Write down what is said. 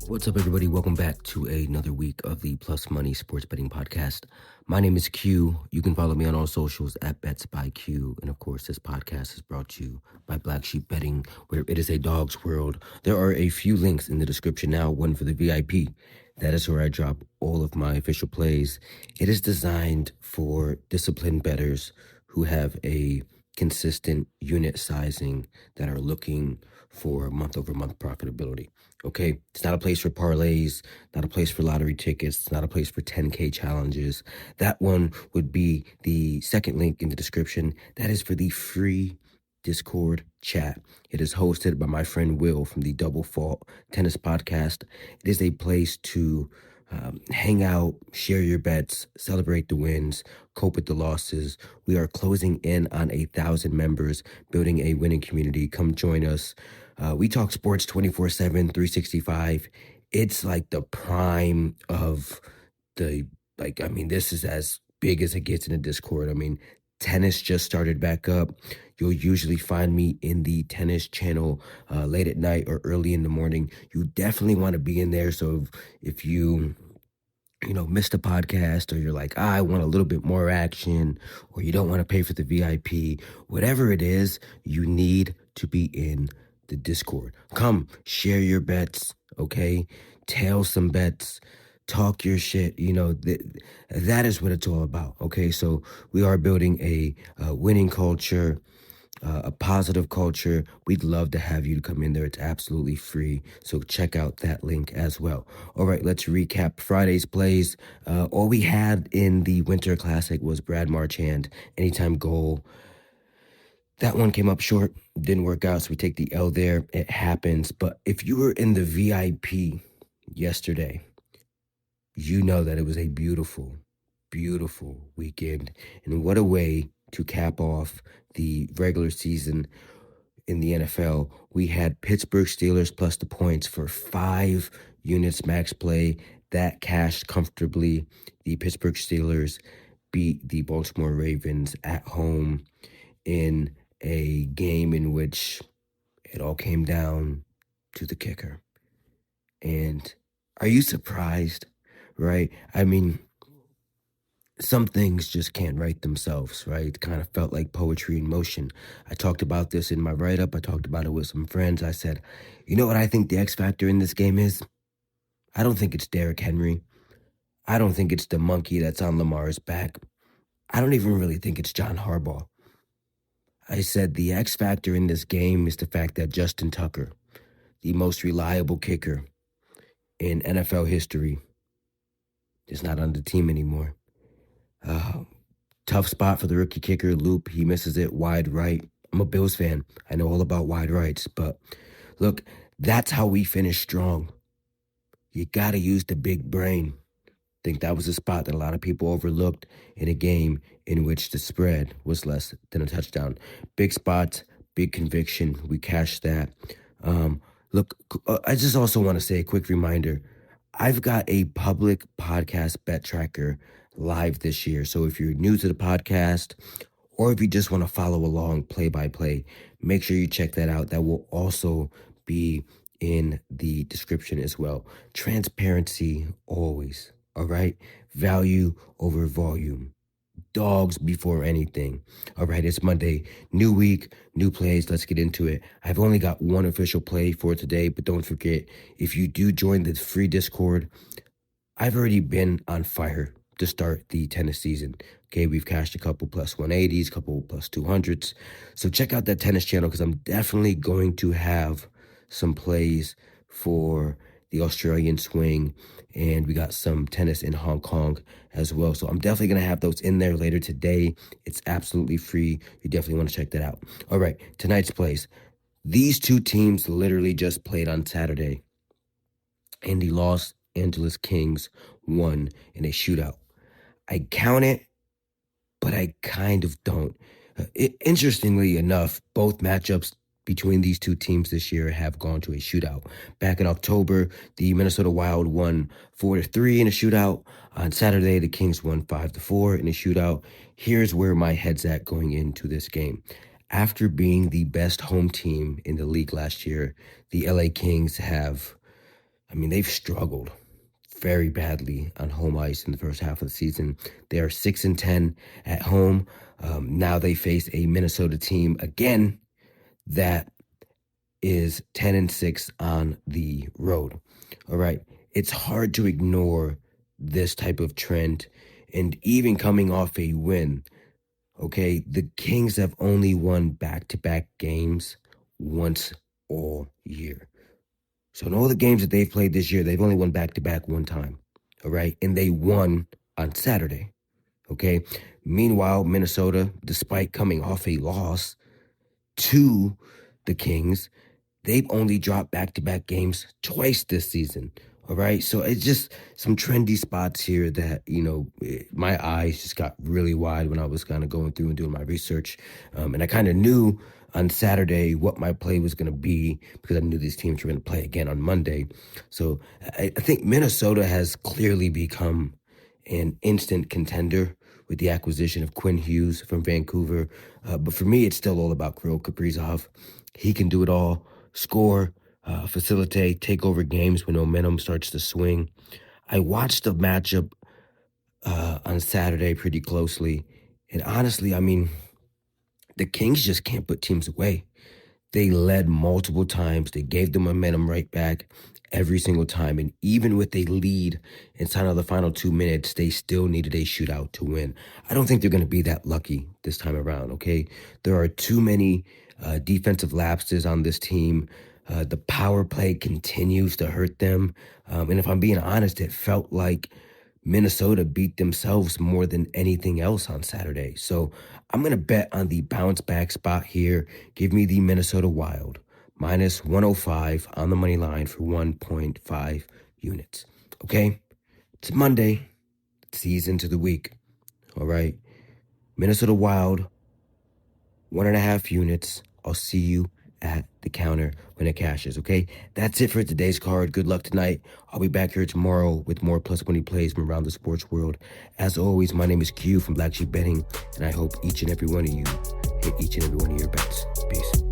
What's up, everybody? Welcome back to another week of the Plus Money Sports Betting Podcast. My name is Q. You can follow me on all socials at Bets by Q. And of course, this podcast is brought to you by Black Sheep Betting, where it is a dog's world. There are a few links in the description now, one for the VIP. That is where I drop all of my official plays. It is designed for disciplined bettors who have a consistent unit sizing that are looking for month-over-month profitability. Okay, it's not a place for parlays, not a place for lottery tickets, it's not a place for 10K challenges. That one would be the second link in the description. That is for the free Discord chat. It is hosted by my friend Will from the Double Fault Tennis Podcast. It is a place to hang out, share your bets, celebrate the wins, cope with the losses. We are closing in on 1,000 members, building a winning community. Come join us. We talk sports 24/7, 365. It's like the prime of this is as big as it gets in the Discord. Tennis just started back up. You'll usually find me in the tennis channel late at night or early in the morning. You definitely want to be in there. So if you missed a podcast, or you're like, I want a little bit more action, or you don't want to pay for the VIP, whatever it is, you need to be in the Discord. Come share your bets, okay? Tail some bets, talk your shit. That is what it's all about, okay? So we are building a winning culture, a positive culture. We'd love to have you to come in there. It's absolutely free. So check out that link as well. All right, let's recap Friday's plays. All we had in the Winter Classic was Brad Marchand, anytime goal. That one came up short, didn't work out, so we take the L there. It happens. But if you were in the VIP yesterday, you know that it was a beautiful, beautiful weekend. And what a way to cap off the regular season in the NFL. We had Pittsburgh Steelers plus the points for 5 units max play. That cashed comfortably. The Pittsburgh Steelers beat the Baltimore Ravens at home in a game in which it all came down to the kicker. And are you surprised, right? Some things just can't write themselves, right? It kind of felt like poetry in motion. I talked about this in my write-up. I talked about it with some friends. I said, you know what I think the X factor in this game is? I don't think it's Derrick Henry. I don't think it's the monkey that's on Lamar's back. I don't even really think it's John Harbaugh. I said the X factor in this game is the fact that Justin Tucker, the most reliable kicker in NFL history, is not on the team anymore. Tough spot for the rookie kicker, Loop. He misses it wide right. I'm a Bills fan. I know all about wide rights. But look, that's how we finish strong. You got to use the big brain. I think that was a spot that a lot of people overlooked in a game in which the spread was less than a touchdown. Big spots, big conviction. We cashed that. Look, I just also want to say a quick reminder. I've got a public podcast bet tracker live this year. So if you're new to the podcast, or if you just want to follow along play by play, make sure you check that out. That will also be in the description as well. Transparency always. All right. Value over volume. Dogs before anything. All right. It's Monday. New week, new plays. Let's get into it. I've only got one official play for today, but don't forget, if you do join the free Discord, I've already been on fire to start the tennis season. Okay. We've cashed a couple plus 180s, couple plus 200s. So check out that tennis channel, because I'm definitely going to have some plays for the Australian swing, and we got some tennis in Hong Kong as well. So I'm definitely going to have those in there later today. It's absolutely free. You definitely want to check that out. All right, tonight's plays. These two teams literally just played on Saturday, and the Los Angeles Kings won in a shootout. I count it, but I kind of don't. Interestingly enough, both matchups between these two teams this year have gone to a shootout. Back in October, the Minnesota Wild won 4-3 in a shootout. On Saturday, the Kings won 5-4 in a shootout. Here's where my head's at going into this game. After being the best home team in the league last year, the LA Kings they've struggled very badly on home ice in the first half of the season. They are 6-10 at home. Now they face a Minnesota team again that is 10-6 on the road. All right. It's hard to ignore this type of trend. And even coming off a win, okay, the Kings have only won back-to-back games once all year. So in all the games that they've played this year, they've only won back-to-back one time, all right? And they won on Saturday, okay? Meanwhile, Minnesota, despite coming off a loss to the Kings, they've only dropped back-to-back games twice this season, all right? So it's just some trendy spots here that, my eyes just got really wide when I was kind of going through and doing my research. And I kind of knew on Saturday what my play was going to be because I knew these teams were going to play again on Monday. So I think Minnesota has clearly become an instant contender with the acquisition of Quinn Hughes from Vancouver. But for me, it's still all about Kirill Kaprizov. He can do it all: score, facilitate, take over games when momentum starts to swing. I watched the matchup on Saturday pretty closely. And honestly, the Kings just can't put teams away. They led multiple times. They gave the momentum right back every single time. And even with a lead inside of the final 2 minutes, they still needed a shootout to win. I don't think they're going to be that lucky this time around, okay? There are too many defensive lapses on this team. The power play continues to hurt them. And if I'm being honest, it felt like Minnesota beat themselves more than anything else on Saturday. So I'm going to bet on the bounce back spot here. Give me the Minnesota Wild minus 105 on the money line for 1.5 units. Okay? It's Monday. It's ease into the week. All right? Minnesota Wild, 1.5 units. I'll see you at the counter when it cashes, okay? That's it for today's card. Good luck tonight. I'll be back here tomorrow with more plus money plays from around the sports world. As always, my name is Q from Black Sheep Betting, and I hope each and every one of you hit each and every one of your bets. Peace.